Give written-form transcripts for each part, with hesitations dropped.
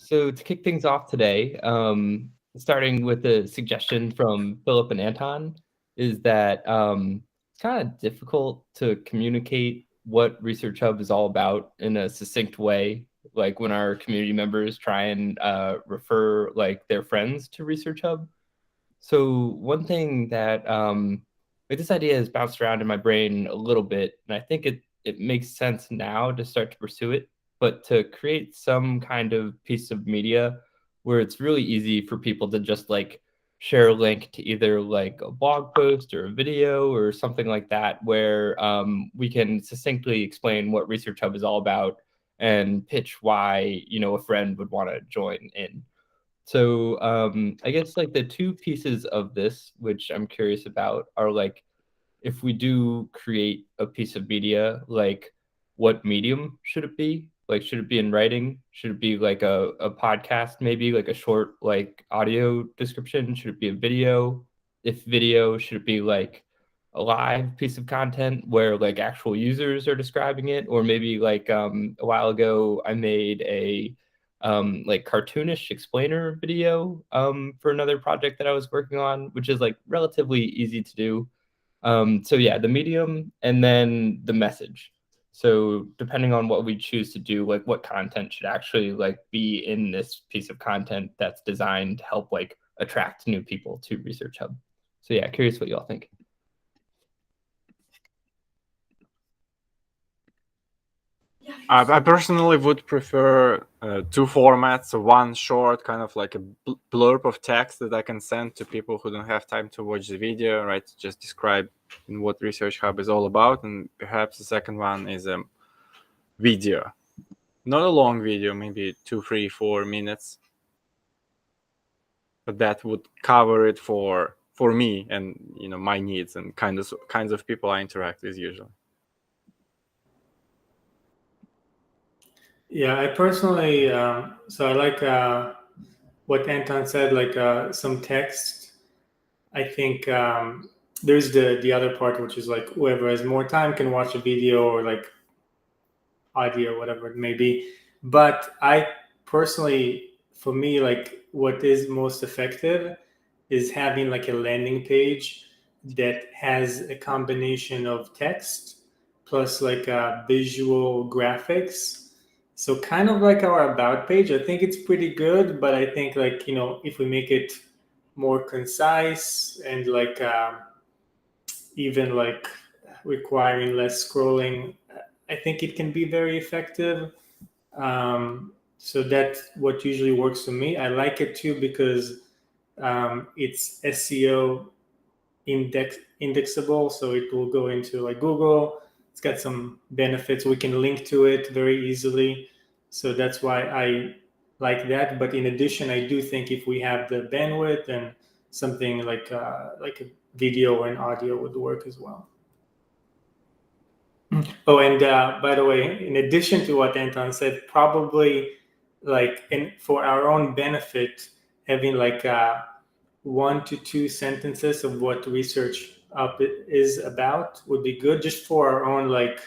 So to kick things off today, starting with a suggestion from Philip and Anton, is that it's kind of difficult to communicate what Research Hub is all about in a succinct way. Like when our community members try and refer like their friends to Research Hub. So one thing that like this idea has bounced around in my brain a little bit, and I think it makes sense now to start to pursue it, but to create some kind of piece of media where it's really easy for people to just like share a link to either like a blog post or a video or something like that, where we can succinctly explain what Research Hub is all about and pitch why a friend would want to join in. So I guess like the two pieces of this, which I'm curious about, are like if we do create a piece of media, like what medium should it be? Like, should it be in writing? Should it be like a podcast, maybe like a short like audio description? Should it be a video? If video, should it be like a live piece of content where like actual users are describing it? Or maybe like a while ago, I made a like cartoonish explainer video for another project that I was working on, which is like relatively easy to do. So yeah, the medium and then the message. So depending on what we choose to do, like what content should actually like be in this piece of content that's designed to help like attract new people to Research Hub. So yeah, curious what y'all think. I personally would prefer two formats. So one short, kind of like a blurb of text that I can send to people who don't have time to watch the video, right? Just describe what Research Hub is all about. And perhaps the second one is a video. Not a long video, maybe 2, 3, 4 minutes. But that would cover it for me and my needs and kinds of people I interact with usually. Yeah, I personally, so I like what Anton said, like some text. I think there's the other part, which is like whoever has more time can watch a video or like audio, whatever it may be. But I personally, for me, like what is most effective is having like a landing page that has a combination of text plus like visual graphics. So kind of like our about page. I think it's pretty good, but I think like if we make it more concise and like even like requiring less scrolling, I think it can be very effective. So that's what usually works for me. I like it too because it's SEO indexable, so it will go into like Google. It's got some benefits. We can link to it very easily. So that's why I like that. But in addition, I do think if we have the bandwidth and something like a video and audio would work as well. Oh, and by the way, in addition to what Anton said, probably like for our own benefit, having like 1 to 2 sentences of what Research Up is about would be good, just for our own like.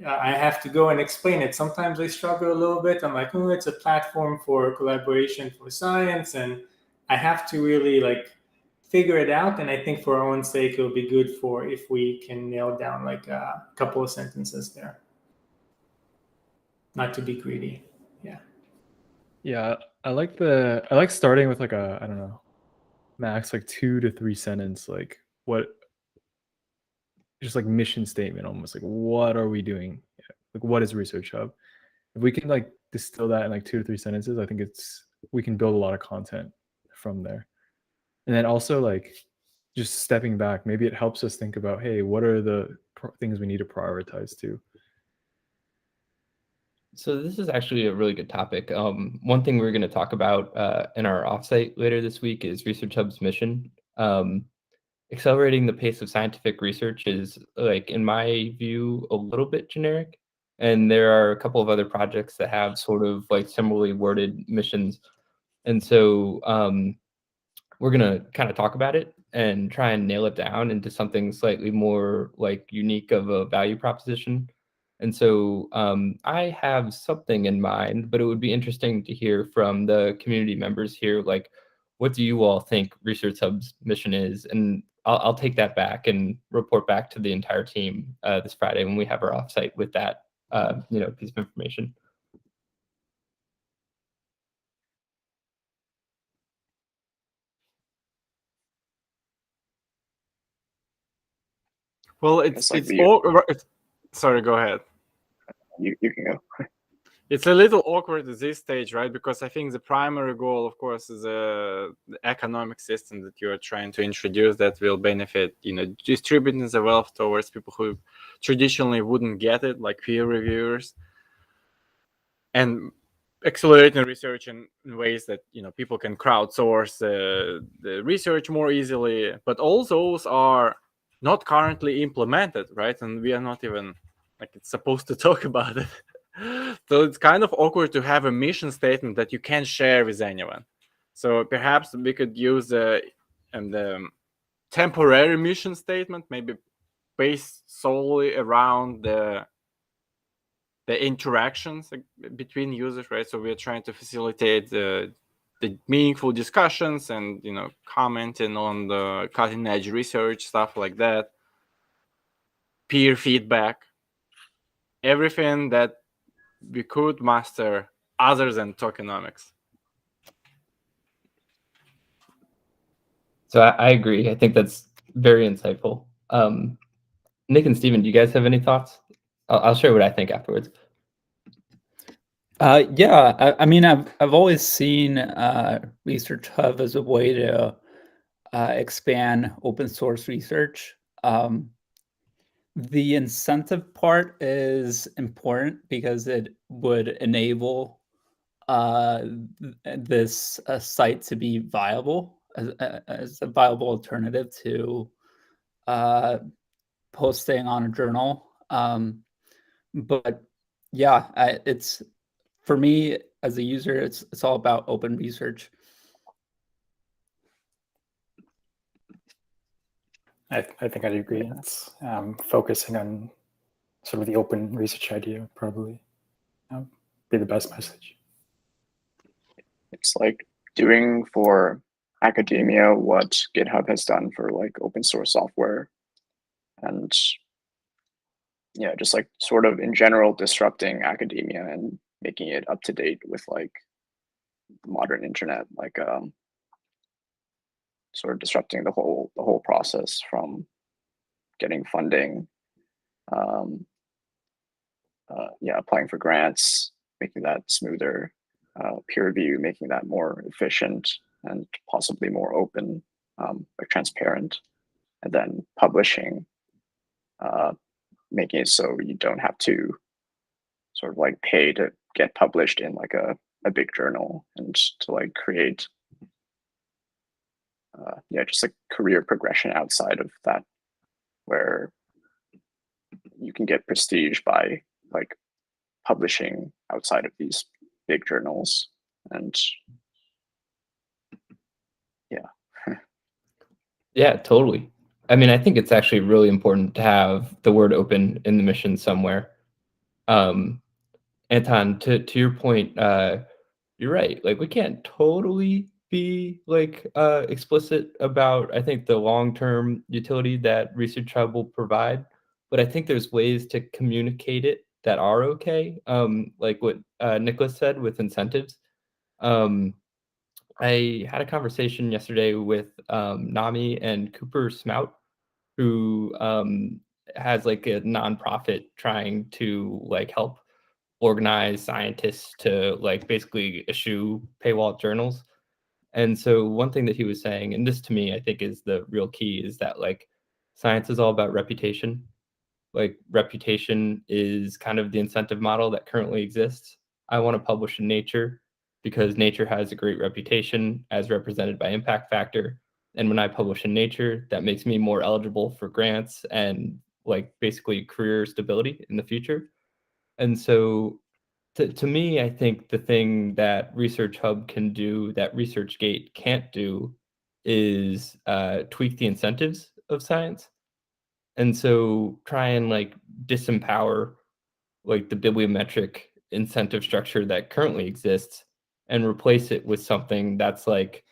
I have to go and explain it. Sometimes I struggle a little bit. I'm like, oh, it's a platform for collaboration for science, and I have to really like figure it out. And I think for our own sake, it'll be good for if we can nail down like a couple of sentences there. Not to be greedy. Yeah. Yeah, I like starting with like I don't know, max like 2 to 3 sentence, like just like mission statement almost, like what are we doing? Like what is Research Hub? If we can like distill that in like 2 to 3 sentences, I think we can build a lot of content from there. And then also like just stepping back, maybe it helps us think about, hey, what are the things we need to prioritize too? So this is actually a really good topic. One thing we're going to talk about in our offsite later this week is Research Hub's mission. Accelerating the pace of scientific research is, like, in my view, a little bit generic. And there are a couple of other projects that have sort of like similarly worded missions. And so we're going to kind of talk about it and try and nail it down into something slightly more like unique of a value proposition. And so I have something in mind, but it would be interesting to hear from the community members here, like, what do you all think ResearchHub's mission is? And I'll take that back and report back to the entire team this Friday when we have our offsite with that piece of information. Well, sorry, go ahead. You can go. It's a little awkward at this stage, right? Because I think the primary goal, of course, is the economic system that you are trying to introduce that will benefit, distributing the wealth towards people who traditionally wouldn't get it, like peer reviewers, and accelerating research in ways that people can crowdsource the research more easily. But all those are not currently implemented, right? And we are not even it's supposed to talk about it. So it's kind of awkward to have a mission statement that you can't share with anyone. So perhaps we could use the temporary mission statement, maybe based solely around the interactions between users, right? So we're trying to facilitate the meaningful discussions and commenting on the cutting edge research, stuff like that, peer feedback, everything that we could master other than tokenomics. So I agree. I think that's very insightful. Nick and Steven, do you guys have any thoughts? I'll share what I think afterwards. Yeah, I mean, I've always seen ResearchHub as a way to expand open source research. The incentive part is important because it would enable this site to be viable as a viable alternative to posting on a journal. But yeah, it's for me as a user, it's all about open research. I think I'd agree. It's focusing on sort of the open research idea would probably be the best message. It's like doing for academia what GitHub has done for like open source software, and just like sort of in general disrupting academia and making it up to date with like the modern internet, like sort of disrupting the whole process from getting funding, applying for grants, making that smoother, peer review, making that more efficient and possibly more open, like transparent, and then publishing, making it so you don't have to sort of like pay to get published in like a big journal, and to like create just like career progression outside of that, where you can get prestige by like publishing outside of these big journals. And Yeah, totally. I mean, I think it's actually really important to have the word open in the mission somewhere. Anton, to your point, you're right. Like, we can't totally be like explicit about, I think, the long-term utility that ResearchHub will provide, but I think there's ways to communicate it that are okay. Like what Nicholas said with incentives. I had a conversation yesterday with Nami and Cooper Smout, who has like a nonprofit trying to like help organize scientists to like basically issue paywall journals. And so one thing that he was saying, and this to me I think is the real key, is that like science is all about reputation. Like reputation is kind of the incentive model that currently exists. I want to publish in Nature because Nature has a great reputation as represented by impact factor. And when I publish in Nature, that makes me more eligible for grants and like basically career stability in the future. And so to me, I think the thing that ResearchHub can do that ResearchGate can't do is tweak the incentives of science. And so try and like disempower like the bibliometric incentive structure that currently exists and replace it with something that's like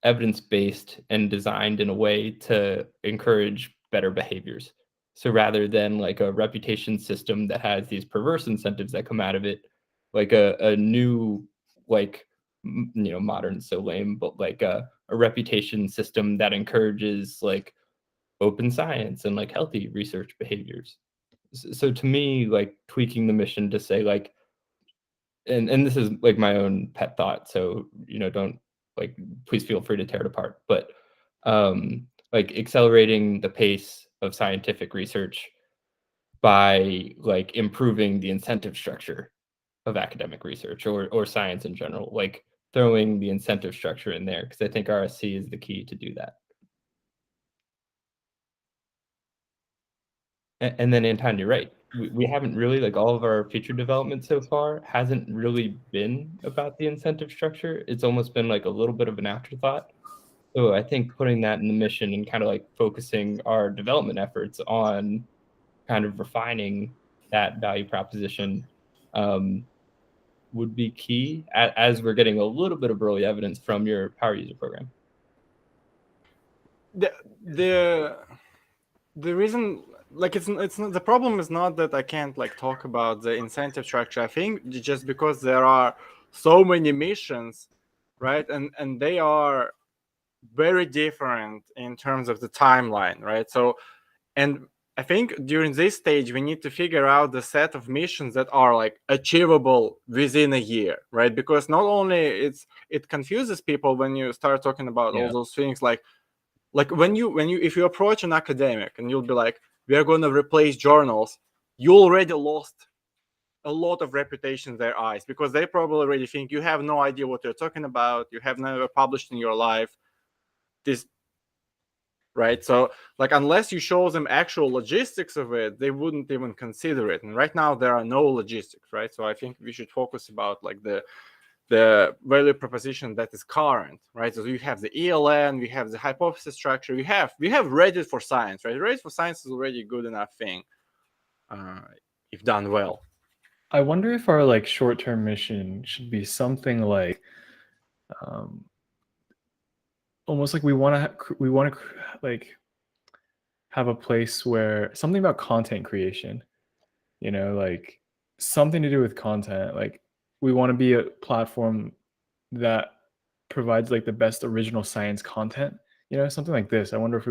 evidence-based and designed in a way to encourage better behaviors. So rather than like a reputation system that has these perverse incentives that come out of it, like a new, like, modern is so lame, but like a reputation system that encourages like open science and like healthy research behaviors. So to me, like tweaking the mission to say like, and this is like my own pet thought, so don't like, please feel free to tear it apart, but like accelerating the pace of scientific research by like improving the incentive structure of academic research or science in general, like throwing the incentive structure in there, because I think RSC is the key to do that. And then Anton, you're right. We haven't really, like, all of our feature development so far hasn't really been about the incentive structure. It's almost been like a little bit of an afterthought. So I think putting that in the mission and kind of like focusing our development efforts on kind of refining that value proposition would be key as we're getting a little bit of early evidence from your power user program. The reason, like, it's not, the problem is not that I can't like talk about the incentive structure. I think just because there are so many missions, right, and they are very different in terms of the timeline, right? So, and I think during this stage we need to figure out the set of missions that are like achievable within a year, right? Because not only it confuses people when you start talking about all those things, like when you if you approach an academic and you'll be like, we are going to replace journals, you already lost a lot of reputation in their eyes, because they probably already think you have no idea what you're talking about, you have never published in your life this, right? So like, unless you show them actual logistics of it, they wouldn't even consider it. And right now there are no logistics, right? So I think we should focus about like the value proposition that is current, right? So you have the ELN, we have the hypothesis structure, we have Reddit for science, right? Reddit for science is already a good enough thing if done well. I wonder if our like short-term mission should be something like almost like we want to like have a place where something about content creation, like something to do with content. Like we want to be a platform that provides like the best original science content, something like this. I wonder if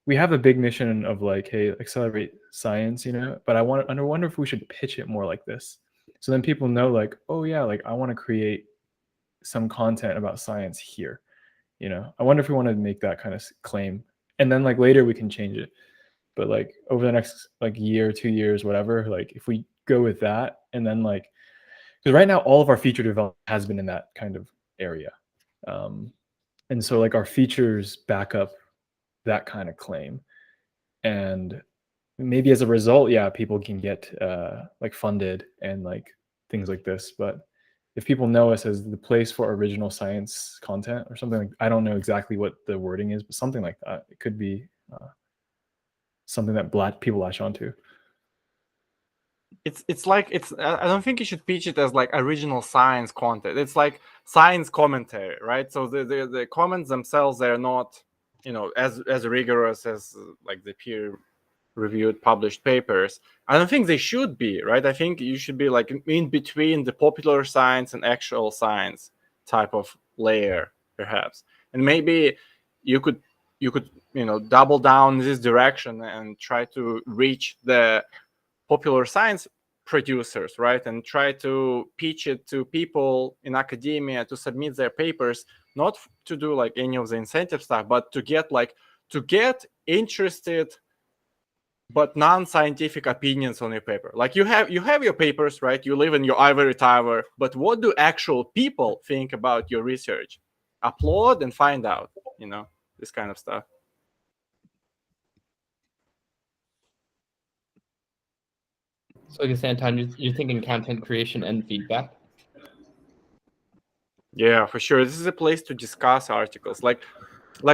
we have a big mission of like, hey, accelerate science, but I wonder if we should pitch it more like this. So then people know like, oh yeah, like I want to create some content about science here. I wonder if we want to make that kind of claim, and then like later we can change it. But like over the next like year, 2 years, whatever, like if we go with that, and then like, because right now all of our feature development has been in that kind of area. And so like our features back up that kind of claim. And maybe as a result, yeah, people can get like funded and like things like this. But if people know us as the place for original science content or something, like, I don't know exactly what the wording is, but something like that, it could be something that people latch onto. It's like, I don't think you should pitch it as like original science content. It's like science commentary, right? So the comments themselves, they're not, as rigorous as like the peer reviewed published papers. I don't think they should be, right? I think you should be like in between the popular science and actual science type of layer, perhaps. And maybe you could double down this direction and try to reach the popular science producers, right? And try to pitch it to people in academia to submit their papers, not to do like any of the incentive stuff, but to get interested but non-scientific opinions on your paper. Like you have your papers, right? You live in your ivory tower, but what do actual people think about your research? Applaud and find out, this kind of stuff. So I guess, Anton, you're thinking content creation and feedback? Yeah, for sure. This is a place to discuss articles. Like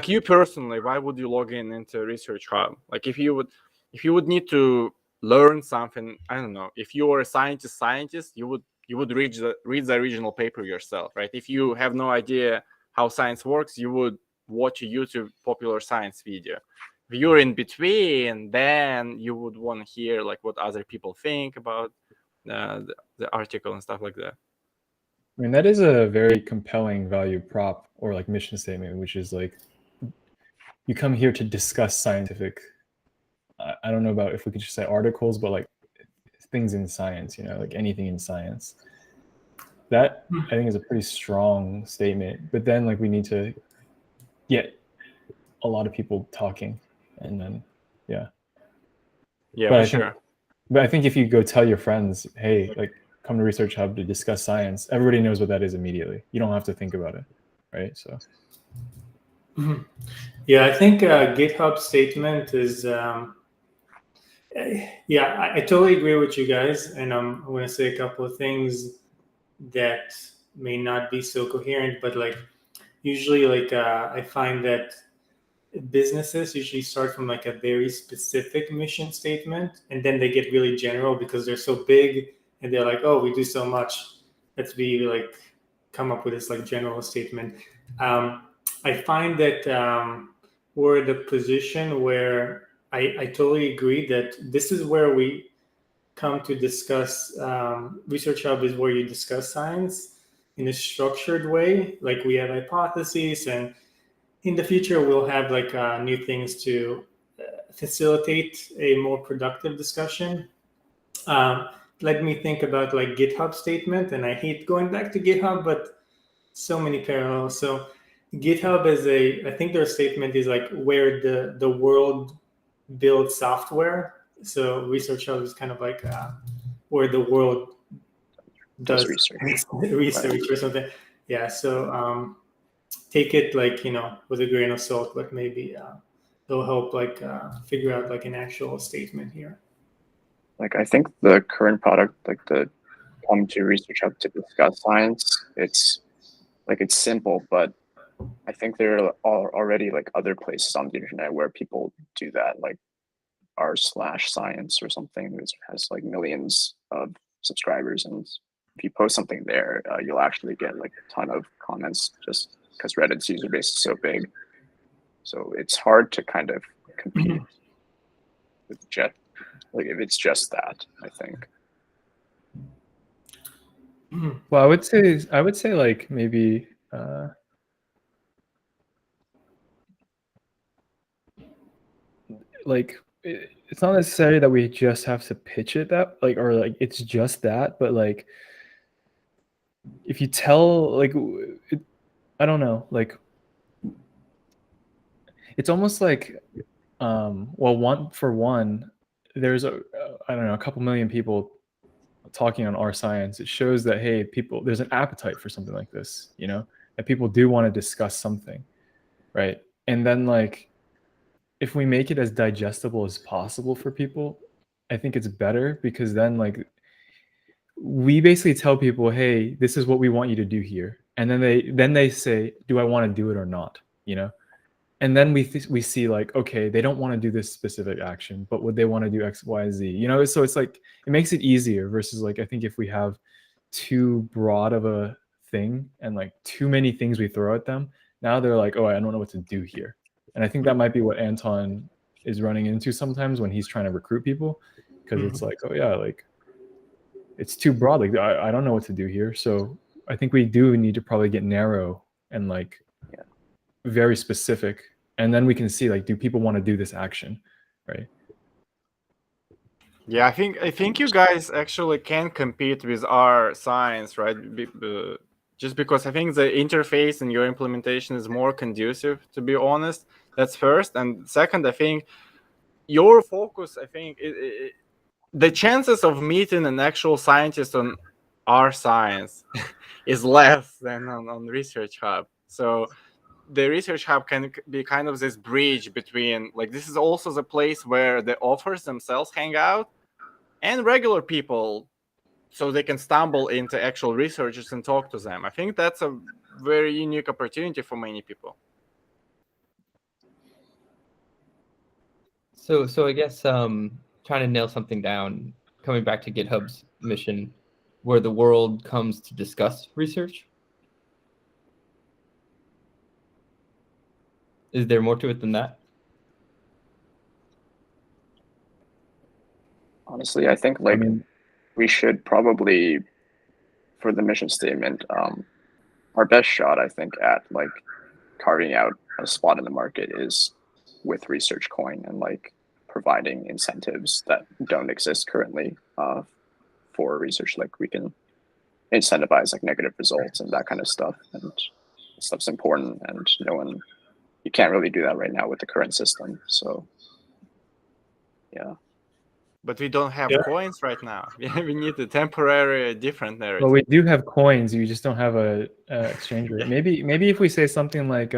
you personally, why would you log into ResearchHub? Like if you would need to learn something. I don't know, if you are a scientist, you would read the original paper yourself, right? If you have no idea how science works, you would watch a YouTube popular science video. If you're in between, then you would want to hear like what other people think about the article and stuff like that. I mean, that is a very compelling value prop or like mission statement, which is like, you come here to discuss scientific, I don't know about if we could just say articles, but like things in science, you know, like anything in science. That I think is a pretty strong statement. But then like we need to get a lot of people talking, and then Yeah, but I think if you go tell your friends, hey, like come to ResearchHub to discuss science, everybody knows what that is immediately. You don't have to think about it, right? So yeah, I think GitHub statement is yeah, I totally agree with you guys, and I'm going to say a couple of things that may not be so coherent, but like usually like I find that businesses usually start from like a very specific mission statement, and then they get really general because they're so big, and they're like, oh, we do so much, let's be like come up with this like general statement. I find that we're in the position where I totally agree that this is where we come to discuss. ResearchHub is where you discuss science in a structured way. Like we have hypotheses, and in the future we'll have like new things to facilitate a more productive discussion. Let me think about like GitHub statement, and I hate going back to GitHub, but so many parallels. So GitHub is I think their statement is like where the world builds software. So ResearchHub is kind of like where the world does research or something. Yeah. So take it like, you know, with a grain of salt, but maybe it'll help like figure out like an actual statement here. Like I think the current product, like the come to ResearchHub to discuss science, it's simple, but I think there are already like other places on the internet where people do that, like r/science or something, which has like millions of subscribers, and if you post something there, you'll actually get like a ton of comments just because Reddit's user base is so big. So it's hard to kind of compete with like if it's just that, I think. well, I would say like maybe like it's not necessary that we just have to pitch it that like, or like it's just that, but like if you tell like I don't know, like it's almost like well, one there's I don't know, a couple million people talking on our science. It shows that hey, people, there's an appetite for something like this, you know, that people do want to discuss something, right? And then like if we make it as digestible as possible for people, I think it's better, because then like we basically tell people, hey, this is what we want you to do here, and then they say, do I want to do it or not, you know? And then we see like, okay, they don't want to do this specific action, but would they want to do X, Y, Z, you know? So it's like it makes it easier versus like I think if we have too broad of a thing and like too many things we throw at them, now they're like, oh, I don't know what to do here. And I think that might be what Anton is running into sometimes when he's trying to recruit people, because it's like, oh yeah, like it's too broad. Like I don't know what to do here. So I think we do need to probably get narrow and like very specific, and then we can see like, do people want to do this action, right? Yeah, I think you guys actually can compete with our science, right? Just because I think the interface and your implementation is more conducive, to be honest. That's first. And second, I think your focus, I think the chances of meeting an actual scientist on our science is less than on ResearchHub. So the ResearchHub can be kind of this bridge between, like, this is also the place where the authors themselves hang out and regular people, so they can stumble into actual researchers and talk to them. I think that's a very unique opportunity for many people. So I guess trying to nail something down, coming back to GitHub's mission, where the world comes to discuss research? Is there more to it than that? Honestly, I think like we should probably, for the mission statement, our best shot, I think, at like carving out a spot in the market is with Research Coin and like providing incentives that don't exist currently for research. Like we can incentivize like negative results and that kind of stuff, and stuff's important, and you can't really do that right now with the current system. So yeah. But we don't have coins right now. We need a temporary, different narrative. Well, we do have coins. You just don't have a exchange rate. Maybe if we say something like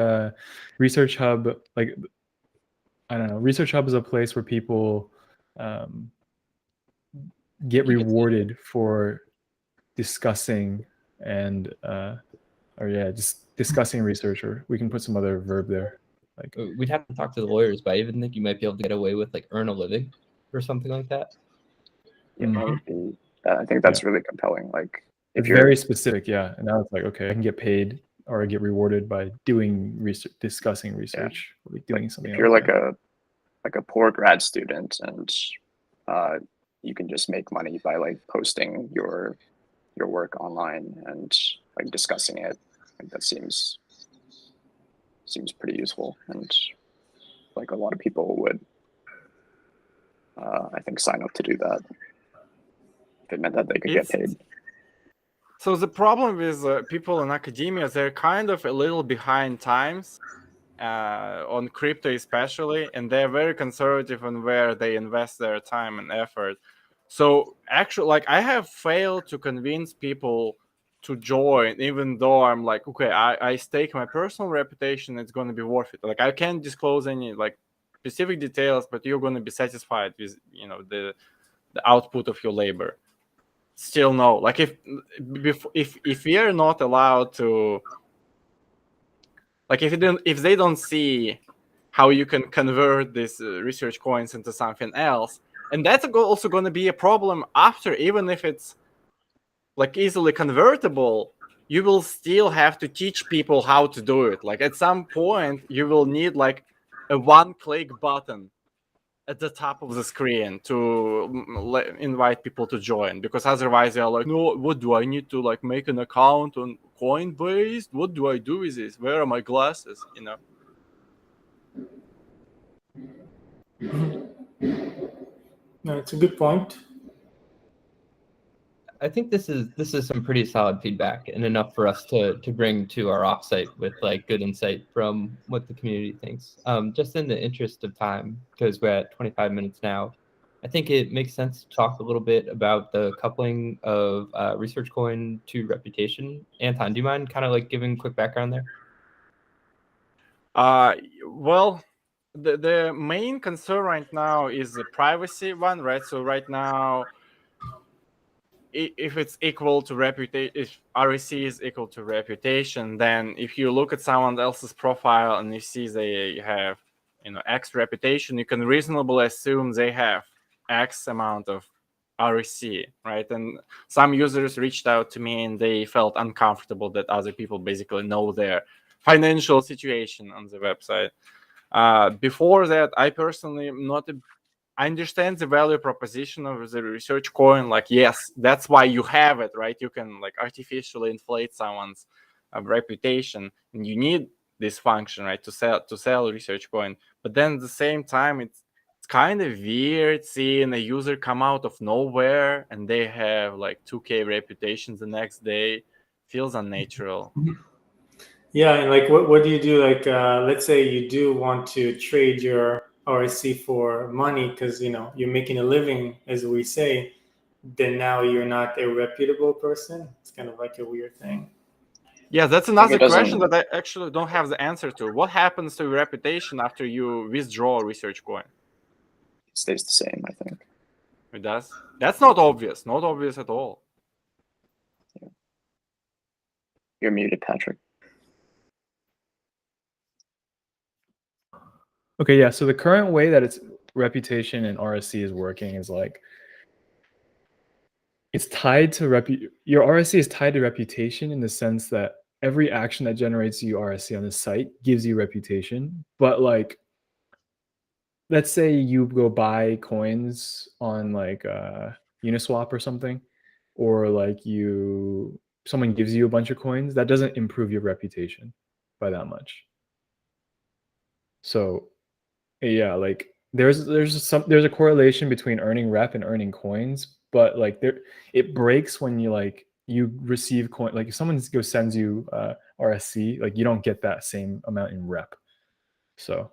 ResearchHub, like I don't know, ResearchHub is a place where people get rewarded for discussing and just discussing research. Or we can put some other verb there. Like we'd have to talk to the lawyers, but I even think you might be able to get away with like earn a living or something like that. I think that's really compelling. Like if you're very specific, and now it's like, okay, I can get paid or I get rewarded by doing research, discussing research, like doing something. If you're like a poor grad student and you can just make money by like posting your work online and like discussing it, like that seems pretty useful, and like a lot of people would I think sign up to do that if it meant that they could get paid. So the problem with people in academia, they're kind of a little behind times on crypto especially, and they're very conservative on where they invest their time and effort. So actually, like I have failed to convince people to join, even though I'm like, okay, I stake my personal reputation, it's going to be worth it. Like I can't disclose any like specific details, but you're going to be satisfied with the output of your labor. Still no, like if we are not allowed to, like if they don't see how you can convert these research coins into something else, and that's also going to be a problem after, even if it's like easily convertible, you will still have to teach people how to do it. Like at some point you will need like a one-click button at the top of the screen to invite people to join, because otherwise they're like, no, what do I need to like make an account on Coinbase? What do I do with this? Where are my glasses? No, it's a good point. I think this is some pretty solid feedback and enough for us to bring to our offsite with like good insight from what the community thinks. Just in the interest of time, because we're at 25 minutes now, I think it makes sense to talk a little bit about the coupling of Research Coin to reputation. Anton, do you mind kind of like giving a quick background there? Well, the main concern right now is the privacy one, right? So right now, if it's equal to reputation, if REC is equal to reputation, then if you look at someone else's profile and you see they have, X reputation, you can reasonably assume they have X amount of REC, right? And some users reached out to me and they felt uncomfortable that other people basically know their financial situation on the website. Before that, I personally am not I understand the value proposition of the research coin. Like, yes, that's why you have it, right? You can like artificially inflate someone's reputation, and you need this function, right, to sell research coin. But then at the same time, it's kind of weird seeing a user come out of nowhere and they have like 2K reputations the next day. Feels unnatural. Yeah, and like what do you do? Like let's say you do want to trade your RSC for money because you're making a living, as we say, then now you're not a reputable person. It's kind of like a weird thing. Yeah, that's another question that I actually don't have the answer to. What happens to your reputation after you withdraw research coin? It stays the same, I think. It does? That's not obvious. Not obvious at all. Yeah. You're muted, Patrick. Okay, yeah. So the current way that it's reputation and RSC is working is like it's tied to your RSC is tied to reputation in the sense that every action that generates you RSC on the site gives you reputation. But like, let's say you go buy coins on like Uniswap or something, or like someone gives you a bunch of coins, that doesn't improve your reputation by that much. So yeah, like there's a correlation between earning rep and earning coins, but like it breaks when you receive coin. Like if someone sends you RSC, like you don't get that same amount in rep. So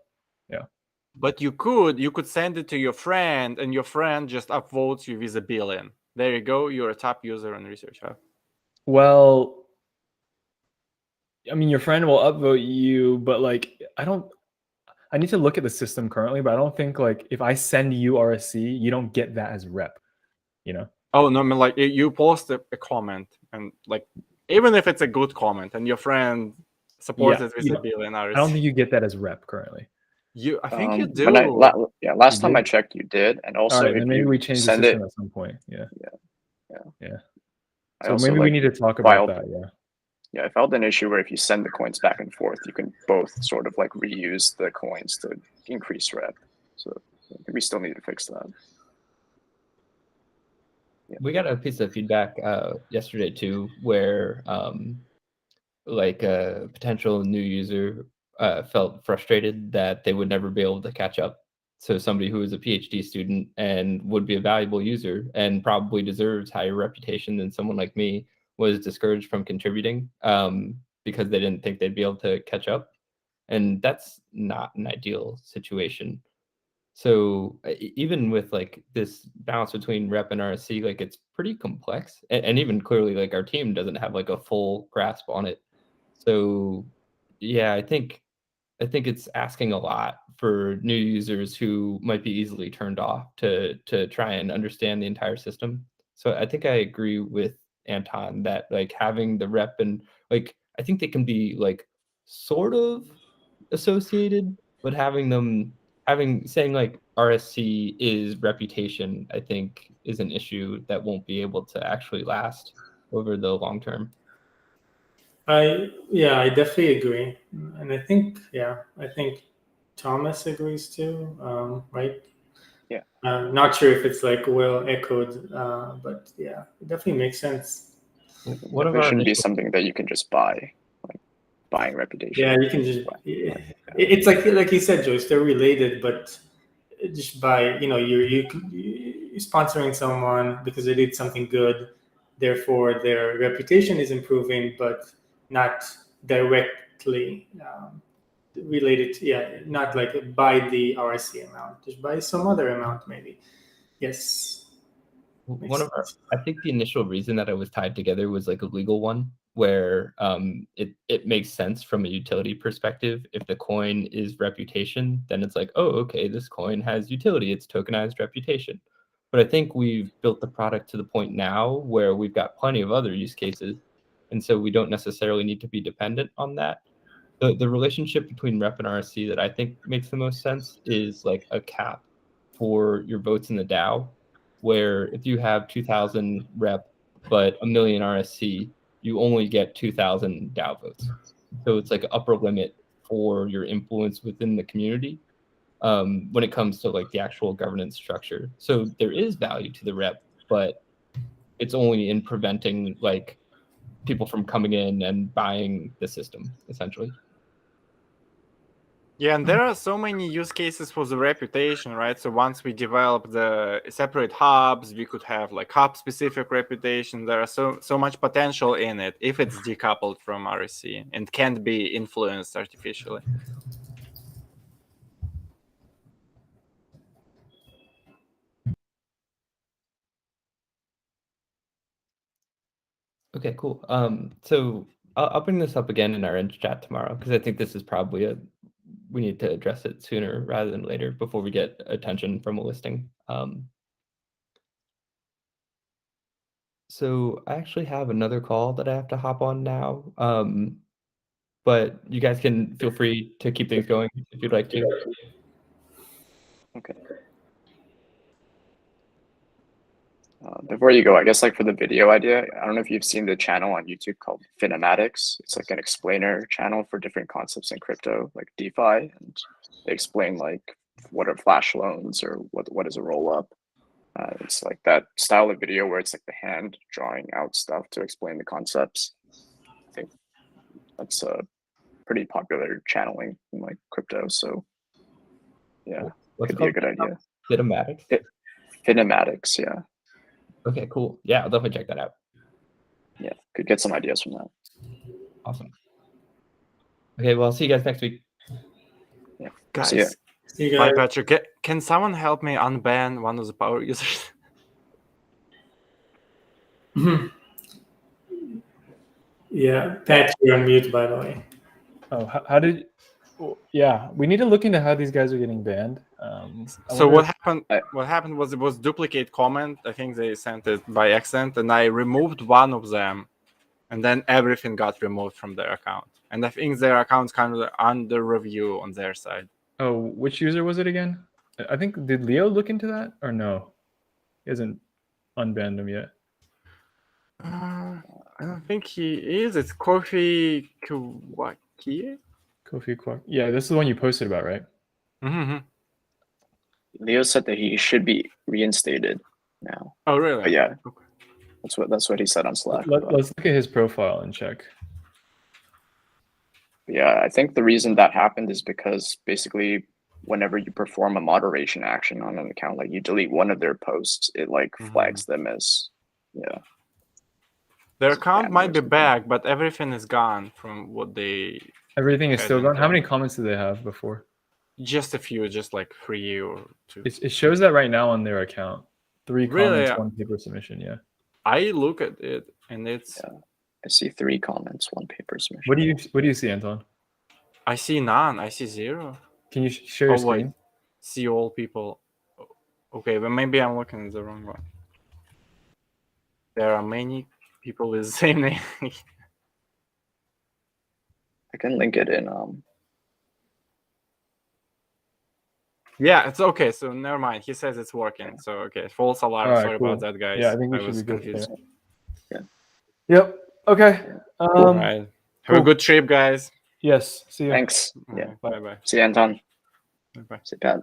yeah. But you could send it to your friend, and your friend just upvotes you with a billion. There you go. You're a top user on ResearchHub. Well, I mean, your friend will upvote you, but like I need to look at the system currently, but I don't think like if I send you RSC, you don't get that as rep, you know? Oh no, I mean like you post a comment, and like even if it's a good comment and your friend supports it with a billion RSC. I don't think you get that as rep currently. I think you do. Last time I checked, you did, and also all right, if maybe we change the system at some point. Yeah. So maybe we need to talk about that. Yeah, I felt an issue where if you send the coins back and forth, you can both sort of like reuse the coins to increase rep. So I think we still need to fix that. Yeah. We got a piece of feedback yesterday too, where like a potential new user felt frustrated that they would never be able to catch up. So somebody who is a PhD student and would be a valuable user and probably deserves higher reputation than someone like me was discouraged from contributing because they didn't think they'd be able to catch up. And that's not an ideal situation. So even with like this balance between rep and RSC, like it's pretty complex. And even clearly like our team doesn't have like a full grasp on it. So yeah, I think it's asking a lot for new users who might be easily turned off to try and understand the entire system. So I think I agree with Anton that like having the rep and like I think they can be like sort of associated, but saying like RSC is reputation, I think is an issue that won't be able to actually last over the long term. I definitely agree, and I think Thomas agrees too, right? Yeah. Not sure if it's like well echoed, but yeah, it definitely makes sense. What it shouldn't be something that you can just buy, like buying reputation. Yeah, you can just. It's like you said, Joyce. They're related, but just by you're sponsoring someone because they did something good, therefore their reputation is improving, but not directly related to, not like by the RSC amount, just by some other amount maybe. Yes. I think the initial reason that it was tied together was like a legal one where it makes sense from a utility perspective. If the coin is reputation, then it's like, oh, okay, this coin has utility. It's tokenized reputation. But I think we've built the product to the point now where we've got plenty of other use cases. And so we don't necessarily need to be dependent on that. The relationship between rep and RSC that I think makes the most sense is like a cap for your votes in the DAO, where if you have 2,000 rep but a million RSC, you only get 2,000 DAO votes. So it's like an upper limit for your influence within the community when it comes to like the actual governance structure. So there is value to the rep, but it's only in preventing like people from coming in and buying the system, essentially. Yeah, and there are so many use cases for the reputation, right? So once we develop the separate hubs, we could have like hub-specific reputation. There are so much potential in it if it's decoupled from RSC and can't be influenced artificially. Okay, cool. So I'll bring this up again in our Inch chat tomorrow because I think this is probably we need to address it sooner rather than later before we get attention from a listing. So I actually have another call that I have to hop on now, but you guys can feel free to keep things going if you'd like to. Okay. Before you go, I guess like for the video idea, I don't know if you've seen the channel on YouTube called Finematics. It's like an explainer channel for different concepts in crypto, like DeFi, and they explain like what are flash loans or what is a roll up. It's like that style of video where it's like the hand drawing out stuff to explain the concepts. I think that's a pretty popular channeling in like crypto. So yeah, could be a good idea. Finematics? Finematics, yeah. Okay, cool. Yeah, I'll definitely check that out. Yeah, could get some ideas from that. Awesome. Okay, well, I'll see you guys next week. Yeah, Guys, see ya. See you bye, guys. Patrick. Can someone help me unban one of the power users? Yeah, Pat, you're on mute, by the way. Oh, how did? Yeah, we need to look into how these guys are getting banned. So what happened? What happened was it was duplicate comment. I think they sent it by accident, and I removed one of them, and then everything got removed from their account. And I think their account's kind of under review on their side. Oh, which user was it again? I think, did Leo look into that or no? He hasn't unbanned him yet. I don't think he is. It's Kofi Kawaki. Kofi Kwak. Yeah, this is the one you posted about, right? Mm-hmm. Leo said that he should be reinstated now. Oh, really? But yeah, Okay. that's what he said on Slack. Let's look at his profile and check. Yeah, I think the reason that happened is because basically whenever you perform a moderation action on an account, like you delete one of their posts, it like flags them as, yeah. Their It's a account ban might or be something. back, but everything is gone from what they. Everything is still Hasn't gone. How many done. comments do they have before? Just a few, just like 3 or 2. It shows that right now on their account. 3 Really? comments, 1 paper submission. Yeah. I look at it and it's. Yeah. I see 3 comments, 1 paper submission. What do you see, Anton? I see none. I see 0. Can you share your Oh, wait. screen? See all people. Okay, but maybe I'm looking at the wrong one. There are many people with the same name. I can link it in. Yeah, it's okay. So never mind. He says it's working. So okay, false alarm. All right, Sorry cool. about that, guys. Yeah, I think we should was be good confused. there. Yep. Okay. All right. Have cool. a good trip, guys. Yes. See you. Thanks. All Yeah. right, bye bye. See you, Anton. Bye bye. See you, Pat.